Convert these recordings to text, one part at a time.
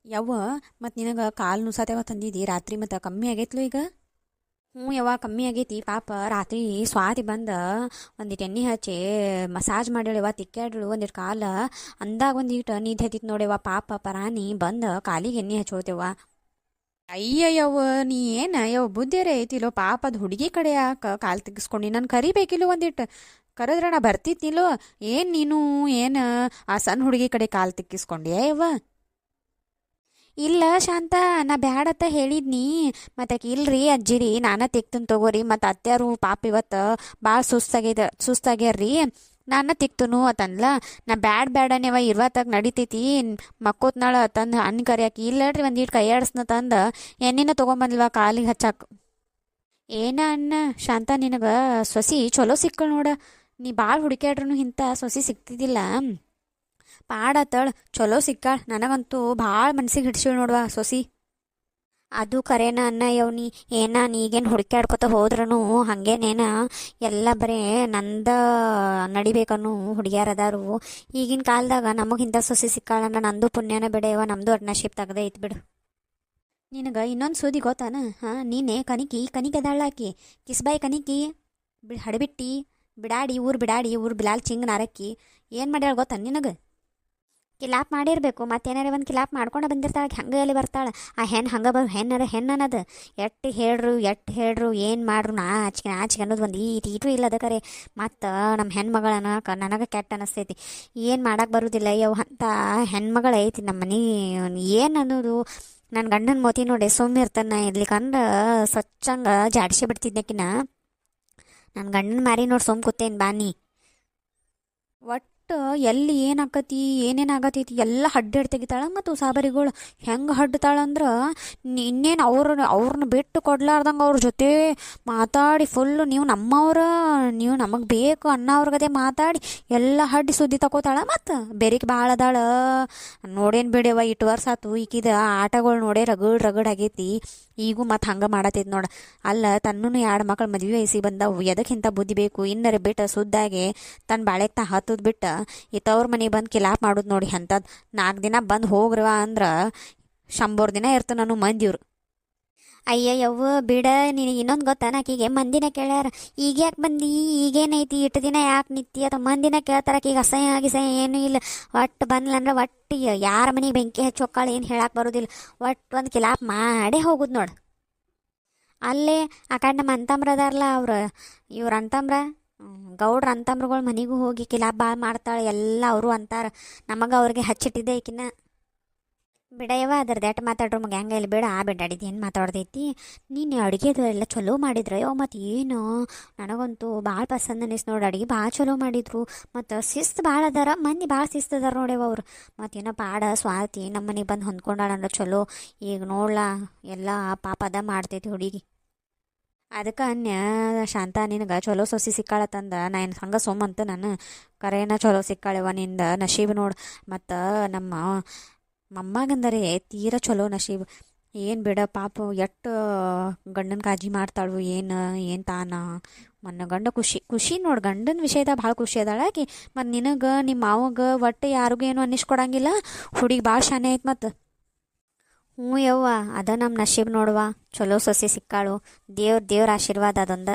ಯವ್ವ ಮತ್ತು ನಿನಗೆ ಕಾಲು ನುಸಾತೇವ ತಂದಿದ್ದಿ ರಾತ್ರಿ ಮತ್ತು ಕಮ್ಮಿ ಆಗೈತ್ಲು ಈಗ. ಹ್ಞೂ ಯವ್ವ ಕಮ್ಮಿ ಆಗೈತಿ. ಪಾಪ ರಾತ್ರಿ ಸ್ವಾತಿ ಬಂದ ಒಂದಿಟ್ಟು ಎಣ್ಣೆ ಹಚ್ಚಿ ಮಸಾಜ್ ಮಾಡ್ಯಾಳವ್ವ, ತಿಕ್ಕ್ಯಾಡ್ಳು ಒಂದಿಟ್ಟು ಕಾಲು. ಅಂದಾಗ ಒಂದಿಟ್ಟು ನಿದ್ದೆ ಹತ್ತಿತ್ತು ನೋಡ್ಯವ್ವ. ಪಾಪ ಪರಾನಿ ಬಂದು ಕಾಲಿಗೆ ಎಣ್ಣೆ ಹಚ್ಚೋತೇವ. ಅಯ್ಯಯ್ಯವ್ವ ನೀ ಏನು ಯವ್ವ ಬುದ್ಧಿಯರೇ ಐತಿಲ್ಲೋ. ಪಾಪ ಅದು ಹುಡುಗಿ ಕಡೆ ಯಾಕೆ ಕಾಲು ತೆಗಿಸ್ಕೊಂಡು ನಾನು ಕರಿಬೇಕಿಲ್ಲೋ ಒಂದಿಟ್ಟು. ಕರೆದ್ರೆ ನಾ ಬರ್ತಿದ್ನಿಲ್ಲೋ. ಏನು ನೀನು ಏನು ಆ ಸಣ್ಣ ಹುಡುಗಿ ಕಡೆ ಕಾಲು ತಿಕ್ಕಿಸ್ಕೊಂಡ್ಯಾ ಯವ್ವ? ಇಲ್ಲ ಶಾಂತ, ನಾ ಬ್ಯಾಡತ್ತ ಹೇಳಿದ್ನಿ. ಮತ್ತೆ ಇಲ್ರಿ ಅಜ್ಜಿರಿ ನಾನ ತೆಗ್ತನ್ ತಗೋರಿ. ಮತ್ತು ಅತ್ಯಾರು ಪಾಪ ಇವತ್ತು ಭಾಳ ಸುಸ್ತಾಗ್ಯಾರ್ರಿ, ನಾನ ತಿಕ್ತನು ಅತನ್ಲ. ನಾ ಬ್ಯಾಡನೇವ ಇರ್ವತ್ತಾಗ ನಡಿತೈತಿ ಮಕ್ಕೋತ್ನಾಳ ತಂದು ಹಣ್ಣು ಕರಿಯಾಕಿ. ಇಲ್ಲಡ್ರಿ ಒಂದೀಟ್ ಕೈ ಆಡಿಸ್ನ ತಂದು ಎಣ್ಣಿನ ತೊಗೊಂಬಂದ್ಲವ ಕಾಲಿಗೆ ಹಚ್ಚಾಕ. ಏನ ಅಣ್ಣ ಶಾಂತ, ನಿನಗೆ ಸೊಸಿ ಚಲೋ ಸಿಕ್ಕಳು ನೋಡ. ನೀ ಭಾಳ ಹುಡುಕ್ಯಾಡ್ರೂ ಇಂಥ ಸೊಸಿ ಸಿಕ್ತಿದ್ದಿಲ್ಲ. ಪಾಡತ್ತಳ ಚಲೋ ಸಿಕ್ಕಾಳ. ನನಗಂತೂ ಭಾಳ ಮನ್ಸಿಗೆ ಹಿಡ್ಸಿಳು ನೋಡುವ ಸೊಸಿ. ಅದು ಕರೇನ ಅನ್ನ ಯವ್ನಿ. ಏನ ನೀಗೇನು ಹುಡುಕ್ಯಾಡ್ಕೊತ ಹೋದ್ರೂ ಹಾಗೇನೇನ ಎಲ್ಲ ಬರೇ ನಂದ ನಡಿಬೇಕನ್ನು ಹುಡುಗ್ಯಾರದಾರು. ಈಗಿನ ಕಾಲದಾಗ ನಮಗಿಂತ ಸೊಸಿ ಸಿಕ್ಕಾಳನ್ನ ನಂದು ಪುಣ್ಯನ ಬಿಡೆಯವ, ನಮ್ದು ನಶೀಬ್ ತೆಗ್ದೇ ಐತ್ ಬಿಡು. ನಿನಗೆ ಇನ್ನೊಂದು ಸುದ್ದಿ ಗೊತ್ತಾನ? ಹಾಂ, ನೀನೇ ಕನಿಕೆ ಅದಾಳಾಕಿ ಕಿಸ್ಬಾಯಿ ಕನಿಕಿ ಹಡಬಿಟ್ಟಿ ಬಿಡಾಡಿ ಊರು ಬಿಲಾಲ್ ಚಿಂಗ್ ನಾರಕ್ಕಿ ಏನು ಮಾಡ್ಯಾಳ ಗೊತ್ತ ನಿನಗೆ? ಕಿಲಾಪ್ ಮಾಡಿರಬೇಕು. ಮತ್ತೇನಾರ ಒಂದು ಕಿಲಾಪ್ ಮಾಡ್ಕೊಂಡು ಬಂದಿರ್ತಾಳೆ. ಹಂಗೆ ಎಲ್ಲಿ ಬರ್ತಾಳೆ ಆ ಹೆಣ್ಣು. ಹಂಗೆ ಹೆಣ್ಣು ಅನ್ನೋದು ಎಟ್ಟು ಹೇಳ್ರು ಏನು ಮಾಡ್ರು ನಾಚಿಕೆ ಅನ್ನೋದು ಒಂದು ಈಟು ಇಲ್ಲ ಅದ ಕರೆ. ಮತ್ತು ನಮ್ಮ ಹೆಣ್ಮಗಳನ್ನ ನನಗೆ ಕೆಟ್ಟ ಅನ್ನಿಸ್ತೈತಿ. ಏನು ಮಾಡೋಕೆ ಬರೋದಿಲ್ಲ ಯವ್ ಅಂತ ಹೆಣ್ಮಗಳು ಐತಿ ನಮ್ಮ ಮನೆ. ಏನು ಅನ್ನೋದು ನನ್ನ ಗಂಡನ ಮೋತಿ ನೋಡಿ ಸುಮ್ಮಿರ್ತಾನೆ ಇರ್ಲಿಕ್ಕಂದ್ರೆ ಸ್ವಚ್ಛಂಗೆ ಜಾಡಿಸಿ ಬಿಡ್ತಿದ್ದಕ್ಕಿನ ನನ್ನ ಗಂಡನ ಮಾರಿ ನೋಡಿ ಸುಮ್ ಕೂತೇನು ಬಾನಿ. ಒಟ್ಟು ಎಲ್ಲಿ ಏನಾಕತಿ ಏನೇನಾಗತೈತಿ ಎಲ್ಲ ಹಡ್ಡು ತೆಗಿತಾಳ. ಮತ್ತು ಸಾಬರಿಗಳು ಹೆಂಗೆ ಹಡ್ತಾಳಂದ್ರೆ ಇನ್ನೇನು ಅವ್ರನ್ನ ಬಿಟ್ಟು ಕೊಡ್ಲಾರ್ದಂಗೆ ಅವ್ರ ಜೊತೆ ಮಾತಾಡಿ ಫುಲ್ಲು ನೀವು ನಮಗೆ ಬೇಕು ಅನ್ನೋರ್ಗದೆ ಮಾತಾಡಿ ಎಲ್ಲ ಹಡ್ಡಿ ಸುದ್ದಿ ತಗೋತಾಳ. ಮತ್ತು ಬೆರಿಕೆ ಭಾಳ ಅದಾಳ. ನೋಡೇನು ಬಿಡ್ಯವ, ಇಟ್ಟು ವರ್ಷ ಆತು ಈಕಿದ ಆಟಗಳು ನೋಡೇ ರಗಡ್ ಆಗೈತಿ. ಈಗೂ ಮತ್ತು ಹಂಗೆ ಮಾಡತೈತಿ ನೋಡ. ಅಲ್ಲ ತನ್ನೂ 2 ಮಕ್ಕಳು ಮದುವೆ ವಯಸ್ಸಿ ಬಂದವು. ಎದಕ್ಕಿಂತ ಬುದ್ಧಿ ಬೇಕು? ಇನ್ನರೆ ಬಿಟ್ಟು ಸುದ್ದಾಗೆ ತನ್ನ ಬಾಳೆಗೆ ಹತ್ತದ್ ಬಿಟ್ಟು ತವ್ರ ಮನೆಗೆ ಬಂದು ಕಿಲಾಪ್ ಮಾಡೋದು ನೋಡಿ ಅಂಥದ್ದು. 4 ದಿನ ಬಂದು ಹೋಗ್ರವ ಅಂದ್ರೆ 100 ದಿನ ಇರ್ತ ನಾನು ಮಂದಿವ್ರು. ಅಯ್ಯಯ್ಯವ್ವ ಬಿಡ. ನಿನಗೆ ಇನ್ನೊಂದು ಗೊತ್ತಾ? ಆಕಿಗೆ ಮಂದಿನ ಕೇಳ್ಯಾರ ಈಗ ಯಾಕೆ ಬಂದು ಈಗೇನೈತಿ ಇಟ್ಟು ದಿನ ಯಾಕೆ ನಿತ್ತಿ ಅಥವಾ ಮಂದಿನ ಕೇಳ್ತಾರ. ಆಕಿಗೆ ಅಸಹ್ಯ ಏನೂ ಇಲ್ಲ. ಒಟ್ಟು ಬಂದ್ಲಂದ್ರೆ ಒಟ್ಟು ಯಾರ ಮನೆಗೆ ಬೆಂಕಿ ಹಚ್ಚೋಕ್ಕಾಳು ಏನು ಹೇಳಕ್ಕೆ ಬರೋದಿಲ್ಲ. ಒಟ್ಟು ಒಂದು ಕಿಲಾಪ್ ಮಾಡೇ ಹೋಗುದು ನೋಡು. ಅಲ್ಲೇ ಆ ಕಡೆ ನಮ್ಮ ಅಂತಂಬ್ರ ಅದಾರಲ್ಲ ಇವ್ರ ಅಂತಂಬ್ರ ಗೌಡ್ರ ಅಂತಂಬ್ರಗಳ ಮನೆಗೂ ಹೋಗಿ ಕಿಲಾಪ್ ಭಾಳ ಮಾಡ್ತಾಳೆ ಎಲ್ಲ. ಅವರು ಅಂತಾರೆ ನಮಗೆ ಅವ್ರಿಗೆ ಹಚ್ಚಿಟ್ಟಿದ್ದೆ ಈಕಿನ. ಬಿಡಯವ ಅದ್ರದ್ದು ಎಟ್ಟು ಮಾತಾಡ್ರು ಮಗ ಹೆಂಗೆ ಇಲ್ಲಿ ಬೇಡ ಬಿಡಾಡಿದ್ದು ಏನು ಮಾತಾಡ್ದೈತಿ. ನೀನು ಅಡುಗೆದು ಎಲ್ಲ ಚಲೋ ಮಾಡಿದ್ರೆ ಯೋ. ಮತ್ತು ಏನು ನನಗಂತೂ ಭಾಳ ಪಸಂದ್ ಅನಿಸ್ ನೋಡಿ. ಅಡುಗೆ ಭಾಳ ಚಲೋ ಮಾಡಿದ್ರು. ಮತ್ತು ಶಿಸ್ತು ಭಾಳ ಅದಾರ ಮಂದಿ, ಭಾಳ ಶಿಸ್ತು ಅದಾರ ನೋಡ್ಯವ ಅವ್ರು. ಮತ್ತೇನೋ ಪಾಡ ಸ್ವಾತಿ ನಮ್ಮ ಮನೆಗೆ ಬಂದು ಹೊಂದ್ಕೊಂಡಾಳಂದ್ರೆ ಚಲೋ. ಈಗ ನೋಡ್ಲಾ ಎಲ್ಲ ಪಾಪ ಅದ ಮಾಡ್ತೈತಿ ಹುಡುಗಿ. ಅದಕ್ಕೆ ಅನ್ಯ ಶಾಂತ, ನಿನಗೆ ಚಲೋ ಸೊಸಿ ಸಿಕ್ಕಾಳತ್ತಂದ ನಾ ಏನು ಹಂಗೆ ಸೋಮಂತ ನಾನು ಕರೇನ ಚಲೋ ಸಿಕ್ಕಾಳೆವ ನಿಂದ ನಶೀಬ್ ನೋಡು. ಮತ್ತು ನಮ್ಮ ಮೊಮ್ಮಗಂದರೆ ತೀರ ಚಲೋ ನಶೀಬ್. ಏನು ಬಿಡ ಪಾಪ ಎಷ್ಟು ಗಂಡನ ಕಾಳಜಿ ಮಾಡ್ತಾಳು. ಏನು ತಾನ ಮೊನ್ನೆ ಗಂಡ ಖುಷಿ ನೋಡಿ. ಗಂಡನ ವಿಷಯದಾಗ ಭಾಳ ಖುಷಿ ಅದಾಳ ಆಕಿ. ಮತ್ತು ನಿನಗೆ ನಿಮ್ಮ ಮಾವಗೆ ಒಟ್ಟು ಯಾರಿಗೂ ಏನು ಅನ್ನಿಸ್ಕೊಡಂಗಿಲ್ಲ. ಹುಡುಗಿ ಭಾಳ ಶಾನೆ ಐತೆ. ಮತ್ತು ಹ್ಞೂ ಯವ್ವ ಅದ ನಮ್ಮ ನಶೀಬ್ ನೋಡುವ. ಚಲೋ ಸೊಸೆ ಸಿಕ್ಕಾಳು. ದೇವ್ರ ಆಶೀರ್ವಾದ ಅದೊಂದ.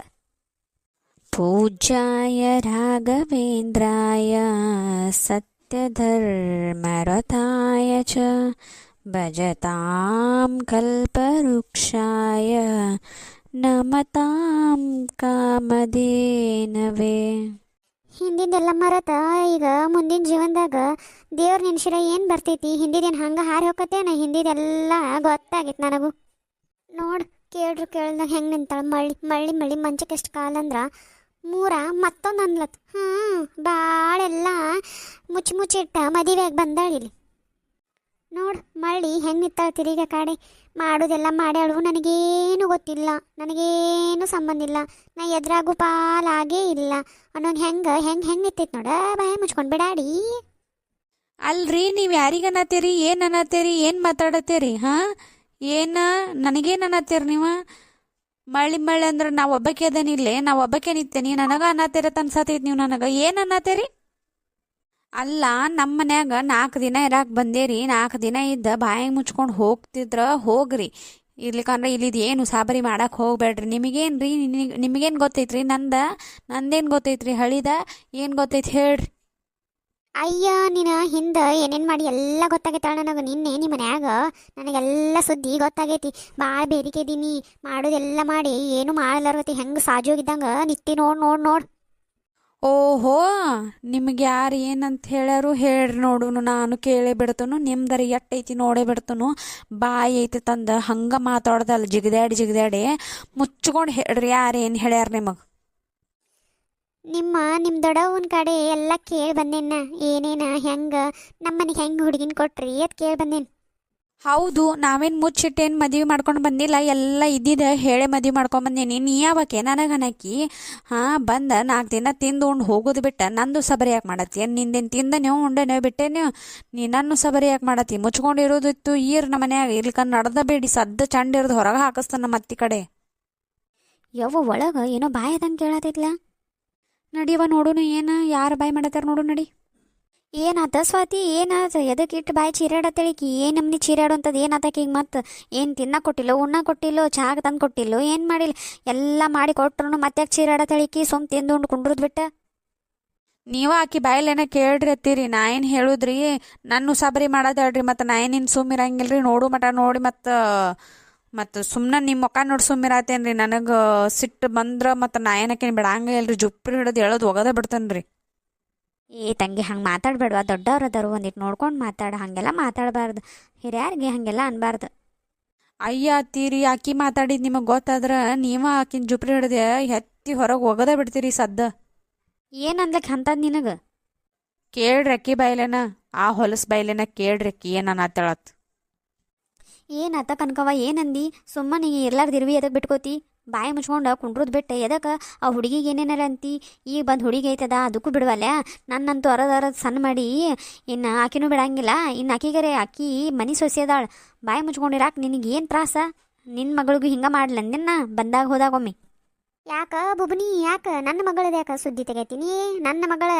ಪೂಜ್ಯಾಯ ರಾಘವೇಂದ್ರಾಯ ಸತ್ಯಧರ್ಮರತಾಯ ಚ ಭಜತಾಂ ಕಲ್ಪವೃಕ್ಷಾಯ ನಮತಾಂ ಕಾಮಧೇನವೇ. ಹಿಂದಿಂದೆಲ್ಲ ಮರತ ಈಗ ಮುಂದಿನ ಜೀವನದಾಗ ದೇವ್ರ ನೆನ್ಸಿರ ಏನು ಬರ್ತೈತಿ? ಹಿಂದಿದೇನು ಹಂಗೆ ಹಾರಿ ಹೋಗತ್ತೇನ? ಹಿಂದಿದೆಲ್ಲ ಗೊತ್ತಾಗಿತ್ತು ನನಗೂ. ನೋಡು ಕೇಳ್ದಂಗೆ ಹೆಂಗೆ ನಿಂತಾಳ. ಮಳ್ಳಿ ಮಂಚಕ್ಕೆ ಎಷ್ಟು ಕಾಲಂದ್ರೆ 3 ಮತ್ತೊಂದು ಅನ್ಲತ್. ಭಾಳೆಲ್ಲ ಮುಚ್ಚಿಟ್ಟ ಮದುವೆಯಾಗಿ ಬಂದಾಳಿಲ್ಲಿ. ನೋಡು ಮಳ್ಳಿ ಹೆಂಗೆ ನಿಂತಾಳ ತಿರುಗ ಕಾಡೆ. ಮಾಡೋದೆಲ್ಲ ಮಾಡ್ಯಾಳು. ನನಗೇನು ಗೊತ್ತಿಲ್ಲ, ನನಗೇನು ಸಂಬಂಧ ಇಲ್ಲ, ನಾ ಎದುರಾಗೂ ಪಾಲಾಗೇ ಇಲ್ಲ ಅನ್ನೋದು ಹೆಂಗೆ ನಿಂತೈತೆ ನೋಡ. ಬಾಯ ಮುಚ್ಕೊಂಡು ಬಿಡಾಡಿ. ಅಲ್ರಿ ನೀವು ಯಾರಿಗನ್ನತ್ತೀರಿ? ಏನು ಅನ್ನತ್ತೀರಿ? ಏನು ಮಾತಾಡತ್ತೀರಿ? ಹಾಂ, ಏನು ನನಗೇನು ಅನ್ನತ್ತೀರಿ ನೀವು? ಮಳ್ಳಿ ಅಂದ್ರೆ ನಾವು ಒಬ್ಬಕ್ಕೆ ಅದೇನಿಲ್ಲೇ, ನಾವು ಒಬ್ಬಕ್ಕೆ ನಿತ್ತೇನಿ ನನಗೆ ಅನ್ನತ್ತೀರ ಅನ್ಸತೈತಿ. ನೀವು ನನಗೆ ಏನು ಅನ್ನತ್ತೀರಿ? ಅಲ್ಲ ನಮ್ಮ ಮನ್ಯಾಗ 4 ದಿನ ಇರಾಕ್ ಬಂದೇರಿ, 4 ದಿನ ಇದ್ದ ಬಾಯಿ ಮುಚ್ಕೊಂಡು ಹೋಗ್ತಿದ್ರ ಹೋಗ್ರಿ. ಇರ್ಲಿಕ್ಕಂದ್ರೆ ಇಲ್ಲಿದು ಏನು ಸಾಬರಿ ಮಾಡಕ್ಕೆ ಹೋಗ್ಬೇಡ್ರಿ. ನಿಮಗೇನ್ರಿ, ನಿಮಗೇನು ಗೊತ್ತೈತ್ರಿ ನಂದೇನು ಗೊತ್ತೈತ್ರಿ, ಹಳಿದ ಏನು ಗೊತ್ತೈತಿ ಹೇಳ್ರಿ. ಅಯ್ಯ ನೀನು ಹಿಂದೆ ಏನೇನು ಮಾಡಿ ಎಲ್ಲ ಗೊತ್ತಾಗೈತಾಳ ನನಗೆ. ನಿನ್ನೆ ನಿಮ್ಮ ಮನ್ಯಾಗ ನನಗೆಲ್ಲ ಸುದ್ದಿ ಗೊತ್ತಾಗೈತಿ. ಭಾಳ ಬೇರಿಕೆ ಇದೀನಿ, ಮಾಡೋದೆಲ್ಲ ಮಾಡಿ ಏನು ಮಾಡಲಾರತಿ, ಹೆಂಗೆ ಸಾಜೋಗಿದ್ದಂಗೆ ನಿತ್ತಿ ನೋಡು. ಓಹೋ, ನಿಮ್ಗೆ ಯಾರು ಏನಂತ ಹೇಳ್ಯಾರು ಹೇಳ್ರಿ ನೋಡುನು, ನಾನು ಕೇಳೇ ಬಿಡ್ತನು. ನಿಮ್ದರ ಎಟ್ಟೈತಿ ನೋಡೇ ಬಿಡ್ತನು. ಬಾಯಿ ಐತಿ ತಂದ ಹಂಗೆ ಮಾತಾಡ್ದಲ್ಲ ಜಿಗದಾಡಿ ಮುಚ್ಕೊಂಡು ಹೇಳ್ರಿ ಯಾರು ಏನು ಹೇಳ್ಯಾರ ನಿಮಗೆ. ನಿಮ್ಮ ದೊಡ್ಡವನ ಕಡೆ ಎಲ್ಲ ಕೇಳಿ ಬಂದೇನ, ಏನೇನ ಹೆಂಗೆ ನಮ್ಮನೆಗೆ ಹೆಂಗೆ ಹುಡುಗಿನ ಕೊಟ್ರಿ ಅದು ಕೇಳಿ ಬಂದೇನು. ಹೌದು, ನಾವೇನು ಮುಚ್ಚಿಟ್ಟೇನು ಮದುವೆ ಮಾಡ್ಕೊಂಡು ಬಂದಿಲ್ಲ, ಎಲ್ಲ ಇದ್ದಿದ್ದ ಹೇಳೇ ಮದುವೆ ಮಾಡ್ಕೊಂಡು ಬಂದೀನಿ. ನೀ ಯಾವಕ್ಕೆ ನನಗೆ ಅನ್ನಕ್ಕಿ? ಬಂದ 4 ದಿನ ತಿಂದು ಉಂಡು ಹೋಗೋದು ಬಿಟ್ಟ ನಂದು ಸಬರಿ ಯಾಕೆ ಮಾಡತ್ತಿ? ನಿಂದೇನು ತಿಂದನೇವು ಉಂಡೇನೆ ಬಿಟ್ಟೇನೆ, ನೀ ನನ್ನ ಸಬರಿ ಯಾಕೆ ಮಾಡತ್ತಿ? ಮುಚ್ಕೊಂಡಿರೋದಿತ್ತು ನಮ್ಮ ಮನ್ಯಾಗ, ಇರ್ಲಿಕ್ಕ ನಡ್ದ ಬೇಡಿ ಸದ್ದ ಚಂಡ ಇರೋದು ಹೊರಗೆ ಹಾಕಿಸ್ತಾನ ಮತ್ತಿ ಕಡೆ. ಯವ್ವ ಒಳಗೆ ಏನೋ ಬಾಯದಂಗೆ ಕೇಳತೈತ್ಲ. ನಡಿಯವ ನೋಡುನು, ಏನು ಯಾರು ಬಾಯ್ ಮಾಡತ್ತಾರ ನೋಡು ನಡಿ. ಏನಾತ ಸ್ವಾತಿ, ಏನಾತ? ಎದಕ್ಕೆ ಇಟ್ಟು ಬಾಯಿ ಚೀರಾಡತ್ತಳಿಕಿ? ಏನು ನಮ್ನಿ ಚೀರಾಡು ಅಂತದ್ದು ಏನಾತಕ್ಕೆ? ಈಗ ಮತ್ತೆ ಏನು ತಿನ್ನಕ್ಕೆ ಕೊಟ್ಟಿಲ್ಲೋ, ಉಣ್ಣಕ್ಕೆ ಕೊಟ್ಟಿಲ್ಲೋ, ಚಹಾಗೆ ತಂದು ಕೊಟ್ಟಿಲ್ಲೋ, ಏನು ಮಾಡಿಲ್ಲ, ಎಲ್ಲ ಮಾಡಿ ಕೊಟ್ರು ಮತ್ತೆ ಯಾಕೆ ಚೀರಾಡತ್ತಳಿಕಿ? ಸುಮ್ ತಿಂದು ಉಂಡು ಕುಂಡ್ರದ್ ಬಿಟ್ಟ. ನೀವ ಆಕಿ ಬಾಯಲ್ಲೇನ ಕೇಳ್ರಿ ಅತ್ತೀರಿ, ನಾ ಏನು ಹೇಳುದ್ರಿ? ನನ್ನ ಸಬರಿ ಮಾಡೋದು ಹೇಳ್ರಿ, ಮತ್ತು ನಾ ಏನಿನ್ನು ಸುಮ್ಮಿರಂಗಿಲ್ರಿ. ನೋಡು ಮಟ ನೋಡಿ ಮತ್ತು ಸುಮ್ಮನೆ ನಿಮ್ಮ ಮುಖ ನೋಡಿ ಸುಮ್ಮಿರಾತೇನ್ರಿ. ನನಗೆ ಸಿಟ್ಟು ಬಂದ್ರೆ ಮತ್ತು ನಾ ಏನಕ್ಕೇನು ಬಿಡಂಗ ಇಲ್ರಿ, ಜುಪ್ರಿ ಹಿಡಿದು ಹೇಳೋದು ಒಗದ ಬಿಡ್ತೇನೆ. ಏ ತಂಗಿ, ಹಂಗೆ ಮಾತಾಡ್ಬೇಡ್ವಾ, ದೊಡ್ಡವ್ರು ಅದಾರು, ಒಂದಿಟ್ಟು ನೋಡ್ಕೊಂಡು ಮಾತಾಡ. ಹಾಗೆಲ್ಲ ಮಾತಾಡಬಾರ್ದು, ಹಿರಿಯರಿಗೆ ಹಾಗೆಲ್ಲ ಅನ್ಬಾರ್ದು. ಅಯ್ಯ ಅತ್ತೀರಿ, ಆಕಿ ಮಾತಾಡಿದ್ದು ನಿಮಗೆ ಗೊತ್ತಾದ್ರೆ ನೀವ ಆಕಿನ ಜುಪ್ರಿ ಹಿಡ್ದೆ ಎತ್ತಿ ಹೊರಗೆ ಒಗದ ಬಿಡ್ತೀರಿ ಸದ್ದ. ಏನು ಅನ್ಲಕ್ಕೆ ಅಂತದ್ ನಿನಗೆ? ಕೇಳ್ರಿ ಅಕ್ಕಿ ಬೈಲೇನ, ಆ ಹೊಲಸು ಬೈಲೇನ ಕೇಳ್ರಿ ಅಕ್ಕಿ ಏನು ಆತಳತ್. ಏನಾತ ಕನಕವ್ವ, ಏನಂದಿ? ಸುಮ್ಮನೆ ನೀ ಇರ್ಲಾರ್ದಿರ್ವಿ ಎದಕ್ಕೆ ಬಿಟ್ಕೋತಿ? ಬಾಯಿ ಮುಚ್ಕೊಂಡು ಕುಂಡ್ರದ್ ಬಿಟ್ಟೆ ಎದಕ್ಕೆ? ಆ ಹುಡುಗಿಗೆ ಏನೇನಾರ ಅಂತಿ? ಈಗ ಬಂದು ಹುಡುಗಿ ಐತದ ಅದಕ್ಕೂ ಬಿಡುವಲ್ಲ. ನನ್ನಂತೂ ಅರದ್ ಸಣ್ಣ ಮಾಡಿ ಇನ್ನು ಆಕಿನೂ ಬಿಡಂಗಿಲ್ಲ. ಇನ್ನು ಆಕಿ ಮನೆ ಸೊಸೆದಾಳ. ಬಾಯಿ ಮುಚ್ಕೊಂಡಿರಾಕ ನಿನಗೇನು ತ್ರಾಸ? ನಿನ್ನ ಮಗಳಿಗೂ ಹಿಂಗೆ ಮಾಡ್ಲಂದಿನ ಬಂದಾಗ ಹೋದಾಗೊಮ್ಮೆ. ಯಾಕ ಬುಬ್ನಿ, ಯಾಕೆ ನನ್ನ ಮಗಳದ ಯಾಕೆ ಸುದ್ದಿ ತೆಗಿತೀನಿ? ನನ್ನ ಮಗಳ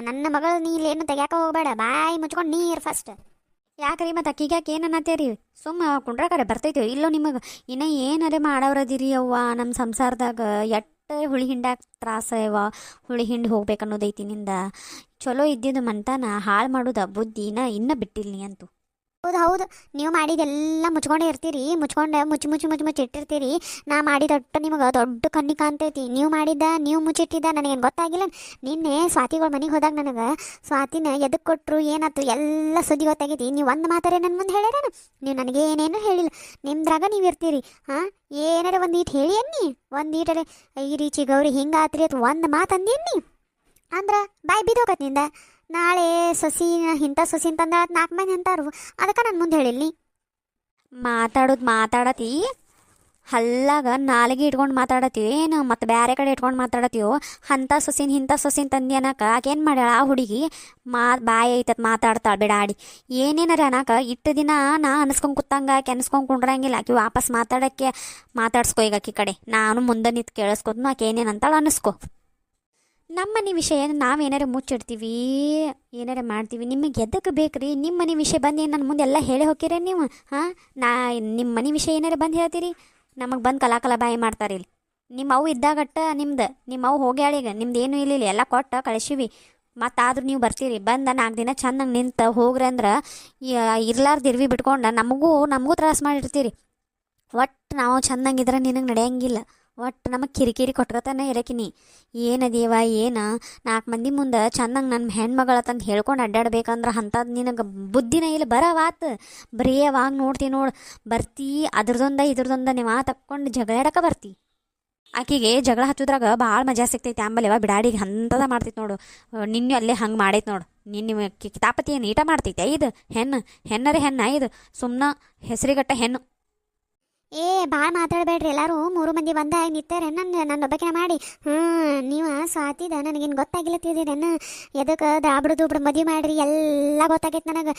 ನನ್ನ ಮಗಳು ನೀ ಇಲ್ಲೇನು ತೆಗ್ಯಾಕ ಹೋಗ್ಬೇಡ, ಬಾಯಿ ಮುಚ್ಕೊಂಡು ನೀರು ಫಸ್ಟ್. ಯಾಕ್ರಿ ಮತ್ತು ಅಕ್ಕಿಗೆ ಯಾಕೆ ಏನು ಅನ್ನತ್ತೀರಿ? ಸುಮ್ಮ ಕುಂಡ್ರಕರೆ ಬರ್ತೈತಿ ಇಲ್ಲೋ ನಿಮಗೆ? ಇನ್ನು ಏನಾರೇ ಮಾಡವ್ರದಿರಿ ಅವ್ವ ನಮ್ಮ ಸಂಸಾರದಾಗ. ಎಟ್ಟು ಹುಳಿ ಹಿಂಡಾಕ ತ್ರಾಸ ಯವ್ವ, ಹುಳಿ ಹಿಂಡಿ ಹೋಗ್ಬೇಕನ್ನೋದೈತಿ ನಿಂದ. ಚಲೋ ಇದ್ದಿದ್ದು ಮಂತಾನ ಹಾಳು ಮಾಡೋದ ಬುದ್ಧಿನ ಇನ್ನೂ ಬಿಟ್ಟಿಲ್ಲ ನೀ ಅಂತೂ. ಹೌದು, ನೀವು ಮಾಡಿದೆಲ್ಲ ಮುಚ್ಕೊಂಡೇ ಇರ್ತೀರಿ, ಮುಚ್ಚಿ ಇಟ್ಟಿರ್ತೀರಿ. ನಾ ಮಾಡಿದಟ್ಟು ನಿಮಗೆ ದೊಡ್ಡ ಕಣ್ಣಿ ಕಾಣ್ತೈತಿ. ನೀವು ಮುಚ್ಚಿಟ್ಟಿದ್ದ ನನಗೇನು ಗೊತ್ತಾಗಿಲ್ಲ. ನಿನ್ನೆ ಸ್ವಾತಿಗಳ ಮನೆಗೆ ಹೋದಾಗ ನನಗೆ ಸ್ವಾತಿನ ಎದಕ್ಕೆ ಕೊಟ್ಟರು ಏನಾಯ್ತು ಎಲ್ಲ ಸುದ್ದಿ ಗೊತ್ತಾಗೈತಿ. ನೀವು ಒಂದು ಮಾತಾರೆ ನನ್ನ ಮುಂದೆ ಹೇಳ್ಯಾರ, ನೀವು ನನಗೆ ಏನೇನು ಹೇಳಿಲ್ಲ. ನಿಮ್ದ್ರಾಗ ನೀವು ಇರ್ತೀರಿ. ಏನಾರ ಒಂದು ಈಟ್ ಹೇಳಿ ಅನ್ನಿ, ಒಂದು ಈಟರೆ ಈ ರೀಚಿ ಗೌರಿ ಹಿಂಗಾತ್ರಿ ಅಥವಾ ಒಂದು ಮಾತು ಅಂದಿನ್ನಿ ಅಂದ್ರೆ ಬಾಯ್ ಬಿದ್ದೋಗತ್ ನಿಂದ. ನಾಳೆ ಸೊಸಿ ಇಂಥ ಸೊಸಿ ಅಂತಂದ್ರೆ 4 ಮಂದಿ ಅಂತಾರು, ಅದಕ್ಕೆ ನಾನು ಮುಂದೆ ಹೇಳಿಲ್ಲ. ಮಾತಾಡತಿ ಹಲ್ಲಾಗ ನಾಲಿಗೆ ಇಟ್ಕೊಂಡು ಮಾತಾಡತ್ತೀವಿ ಏನು? ಮತ್ತು ಬೇರೆ ಕಡೆ ಇಟ್ಕೊಂಡು ಮಾತಾಡತ್ತೀವೋ? ಇಂಥ ಸೊಸಿನ ತಂದಿ ಅನ್ನಕ್ಕೆ ಆಕೇನು ಮಾಡ್ಯಾಳ ಆ ಹುಡುಗಿ? ಬಾಯಿ ಐತತ್ ಮಾತಾಡ್ತಾಳೆ ಬಿಡಾಡಿ. ಏನೇನಾರ ಅನ್ನಕ್ಕೆ ಇಟ್ಟು ದಿನ ನಾ ಅನ್ಸ್ಕೊಂಡು ಕೂತಂಗೆ ಆಕೆ ಅನ್ಸ್ಕೊಂಡು ಕುಂಡ್ರಂಗಿಲ್ಲ. ಆಕೆ ವಾಪಸ್ ಮಾತಾಡ್ಸ್ಕೊ ಈಗ ಆಕಿ ಕಡೆ. ನಾನು ಮುಂದೆ ನಿಂತು ಕೇಳಿಸ್ಕೊದ್ನು ಆಕೆ ಏನೇನು ಅಂತಾಳೆ ಅನ್ನಿಸ್ಕೊ. ನಮ್ಮ ಮನೆ ವಿಷಯ ನಾವೇನಾರ ಮುಚ್ಚಿಡ್ತೀವಿ, ಏನಾರ ಮಾಡ್ತೀವಿ. ನಿಮಗೆ ಎದಕ್ಕೆ ಬೇಕ್ರಿ? ನಿಮ್ಮ ಮನೆ ವಿಷಯ ಬಂದು ಏನು ನನ್ನ ಮುಂದೆ ಎಲ್ಲ ಹೇಳಿ ಹೋಗಿರ ನೀವು? ನಿಮ್ಮ ಮನೆ ವಿಷಯ ಏನಾರ ಬಂದು ಹೇಳ್ತೀರಿ, ನಮಗೆ ಬಂದು ಕಲಾಕಲ ಬಾಯಿ ಮಾಡ್ತಾರೆ ಇಲ್ಲಿ. ನಿಮ್ಮ ಅವು ಇದ್ದಾಗಟ್ಟ ನಿಮ್ಮ ಅವು ಹೋಗ್ಯಾಳೀಗ, ನಿಮ್ದು ಏನೂ ಇಲ್ಲ, ಎಲ್ಲ ಕೊಟ್ಟು ಕಳಿಸಿವಿ. ಮತ್ತು ಆದ್ರೂ ನೀವು ಬರ್ತೀರಿ, ಬಂದು 4 ದಿನ ಚೆನ್ನಾಗಿ ನಿಂತು ಹೋಗ್ರಿ ಅಂದ್ರೆ ಇರ್ಲಾರ್ದಿರ್ವಿ ಬಿಟ್ಕೊಂಡು ನಮಗೂ ತ್ರಾಸ ಮಾಡಿರ್ತೀರಿ. ಒಟ್ಟು ನಾವು ಚೆನ್ನಾಗಿದ್ರೆ ನಿನಗೆ ನಡೆಯಂಗಿಲ್ಲ. ಒಟ್ಟು ನಮಗೆ ಕಿರಿಕಿರಿ ಕೊಟ್ಕೊತಾನೆ ಇರಕಿನಿ. ಏನದೇವ ಏನು 4 ಮಂದಿ ಮುಂದೆ ಚೆನ್ನಾಗಿ ನನ್ನ ಹೆಣ್ಮಗಳ ತಂದು ಹೇಳ್ಕೊಂಡು ಅಡ್ಡಾಡ್ಬೇಕಂದ್ರೆ ಅಂಥದ್ದು ನಿನಗೆ ಬುದ್ಧಿನ ಇಲ್ಲ. ಬರವಾತು ಬರೀ ಅವಾಗ ನೋಡ್ತಿ ನೋಡು, ಬರ್ತಿ ಇದ್ರದೊಂದ ನೀವು ತಕ್ಕೊಂಡು ಜಗಳಾಡಕ್ಕೆ ಬರ್ತಿ. ಆಕಿಗೆ ಜಗಳ ಹಚ್ಚೋದ್ರಾಗ ಭಾಳ ಮಜಾ ಸಿಗ್ತೈತಿ. ಆಂಬಲ್ ಯಾವ ಬಿಡಾಡಿಗೆ ಅಂಥದ ಮಾಡ್ತೈತಿ ನೋಡು. ನಿನ್ನೆ ಅಲ್ಲೇ ಹಂಗೆ ಮಾಡೈತೆ ನೋಡು. ನಿನ್ನ ಕಿತಾಪತಿ ಏನು ಈಟ ಮಾಡ್ತೈತೆ? ಇದು ಹೆಣ್ಣರೇ ಇದು ಸುಮ್ಮನೆ ಹೆಸರಿಗಟ್ಟ ಹೆಣ್ಣು. ಭಾಳ ಮಾತಾಡಬೇಡ್ರಿ, ಎಲ್ಲರೂ 3 ಮಂದಿ ಬಂದಾಗಿ ನಿಂತಾರೆ ನನ್ನೊಬ್ಬಕಿನ ಮಾಡಿ. ನೀವು ಸ್ವಾತಿದ ನನಗೇನು ಗೊತ್ತಾಗಿಲ್ಲ ತಿಳಿದಿರೇನು? ಎದಕ್ಕೆ ದಾಬ್ಡು ದುಬ್ಡು ಮದುವೆ ಮಾಡ್ರಿ ಎಲ್ಲ ಗೊತ್ತಾಗೈತೆ ನನಗೆ.